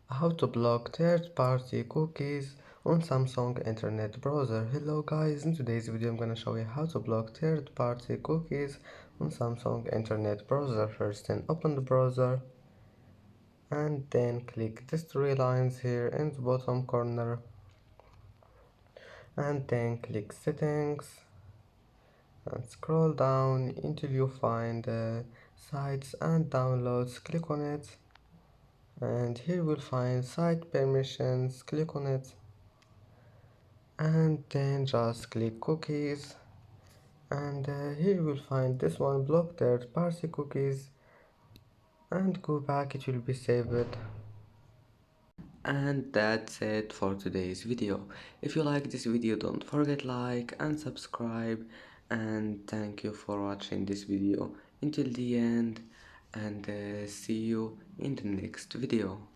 How to block third-party cookies on Samsung Internet Browser. Hello guys, in today's video I'm gonna show you how to block third-party cookies on Samsung Internet Browser. First, then open the browser and then click these three lines here in the bottom corner and then click settings and scroll down until you find sites and downloads. Click on it and here we'll find site permissions. Click on it and then just click cookies and here you will find this one, block third party cookies, and go back, it will be saved. And that's it for today's video. If you like this video, don't forget like and subscribe, and thank you for watching this video until the end, and see you in the next video.